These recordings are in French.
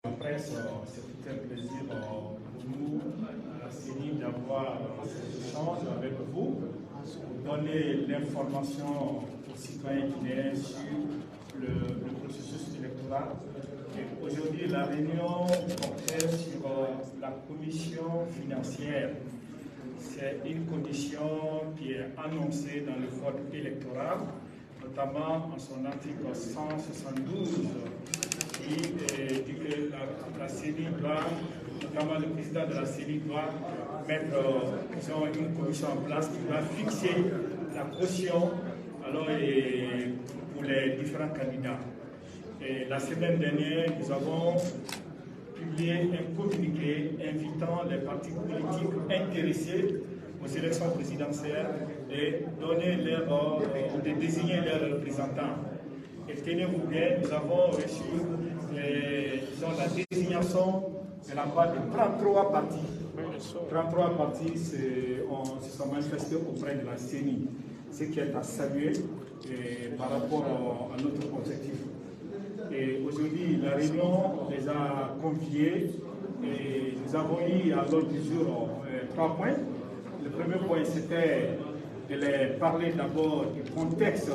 La presse, c'est tout un plaisir pour nous, à la CENI, d'avoir ces échanges avec vous, pour donner l'information aux citoyens guinéens sur le processus électoral. Aujourd'hui, la réunion portait sur la commission financière. C'est une commission qui est annoncée dans le code électoral, notamment en son article 172, qui dit que la CENI doit, notamment le président de la CENI doit mettre une commission en place qui doit fixer la caution pour les différents candidats. Et la semaine dernière, nous avons publié un communiqué invitant les partis politiques intéressés aux élections présidentielles et de désigner leurs représentants. Et tenez-vous bien, nous avons reçu la désignation de la part de 33 partis. 33 partis se sont manifestés auprès de la CENI, ce qui est à saluer par rapport à notre objectif. Et aujourd'hui, la réunion les a conviés et nous avons eu à l'ordre du jour 3 points. Le premier point, c'était de les parler d'abord du contexte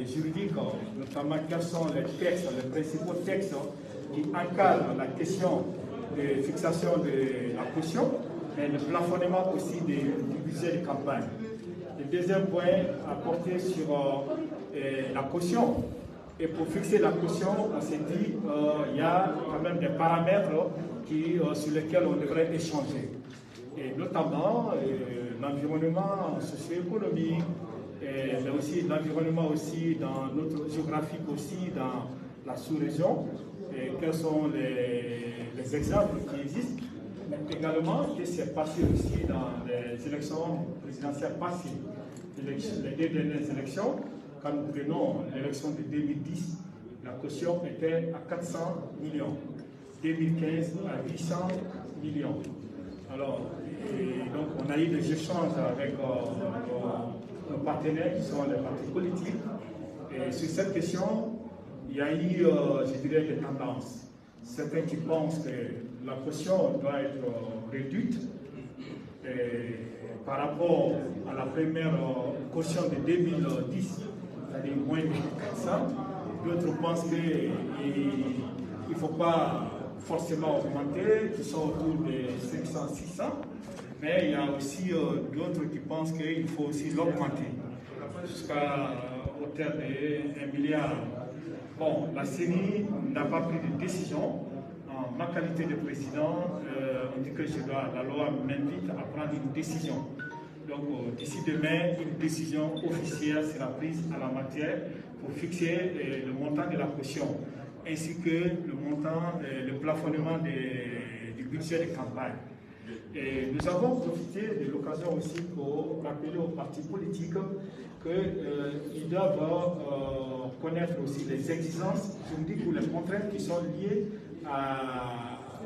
juridique, notamment quels sont les textes, les principaux textes qui encadrent la question de fixation de la caution et le plafonnement aussi du budget de campagne. Le deuxième point a porté sur la caution. Et pour fixer la caution, on s'est dit qu'il y a quand même des paramètres sur lesquels on devrait échanger. Et notamment l'environnement socio-économique, mais aussi l'environnement aussi dans notre géographique aussi dans la sous-région, et quels sont les exemples qui existent, mais également ce qui s'est passé aussi dans les élections présidentielles passées, les 2 dernières élections. Quand nous prenons l'élection de 2010, la caution était à 400 millions, 2015 à 800 millions. Alors, donc on a eu des échanges avec nos partenaires qui sont les partis politiques. Et sur cette question, il y a eu, je dirais, des tendances. Certains qui pensent que la caution doit être réduite par rapport à la première caution de 2010, c'est-à-dire moins de 400. D'autres pensent qu'il ne faut pas forcément augmenter, qui sont autour de 500, 600. Mais il y a aussi d'autres qui pensent qu'il faut aussi l'augmenter jusqu'au terme de 1 milliard. Bon, la CENI n'a pas pris de décision. En ma qualité de président, on dit que la loi m'invite à prendre une décision. Donc d'ici demain, une décision officielle sera prise à la matière pour fixer le montant de la caution, ainsi que le montant, le plafonnement du budget de campagne. Et nous avons profité de l'occasion aussi pour rappeler aux partis politiques qu'ils doivent connaître aussi les exigences juridiques ou les contraintes qui sont liées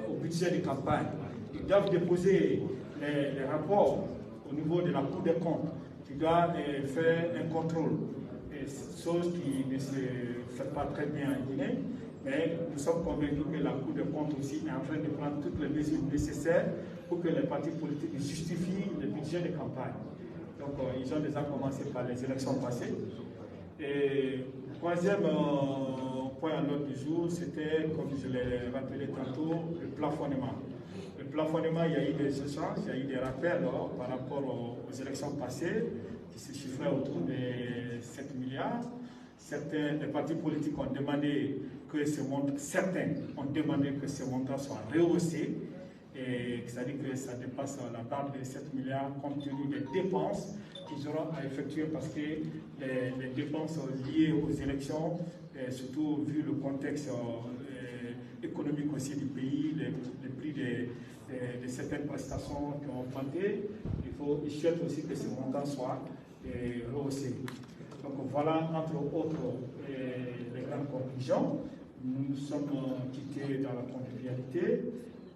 au budget de campagne. Ils doivent déposer les rapports au niveau de la Cour des comptes, qui doit faire un contrôle, chose qui ne se fait pas très bien en Guinée, mais nous sommes convaincus que la Cour des comptes aussi est en train de prendre toutes les mesures nécessaires pour que les partis politiques justifient le budget de campagne. Donc ils ont déjà commencé par les élections passées. Et troisième point à l'ordre du jour, c'était, comme je l'ai rappelé tantôt, le plafonnement. Le plafonnement, il y a eu des échanges, il y a eu des rappels par rapport aux élections passées qui se chiffraient autour de 7 milliards. Certains partis politiques ont demandé que certains ont demandé que ce montant soit rehaussé, c'est-à-dire que ça dépasse la barre de 7 milliards compte tenu des dépenses qu'ils auront à effectuer parce que les dépenses liées aux élections, surtout vu le contexte économique aussi du pays, les prix de certaines prestations qui ont augmenté, ils souhaitent aussi que ce montant soit rehaussé. Donc voilà, entre autres, les grandes conclusions. Nous nous sommes quittés dans la convivialité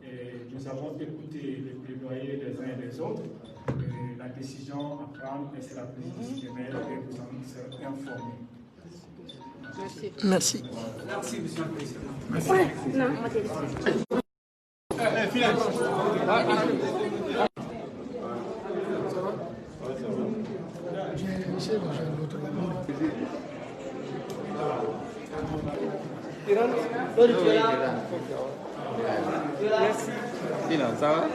et nous avons écouté les plaidoyers des uns et des autres. Et la décision à prendre sera prise d'ici demain et vous en serez informés. Merci. Merci, monsieur le président. Merci. Ouais, non, on va te laisser. Merci. Sinon, ça va?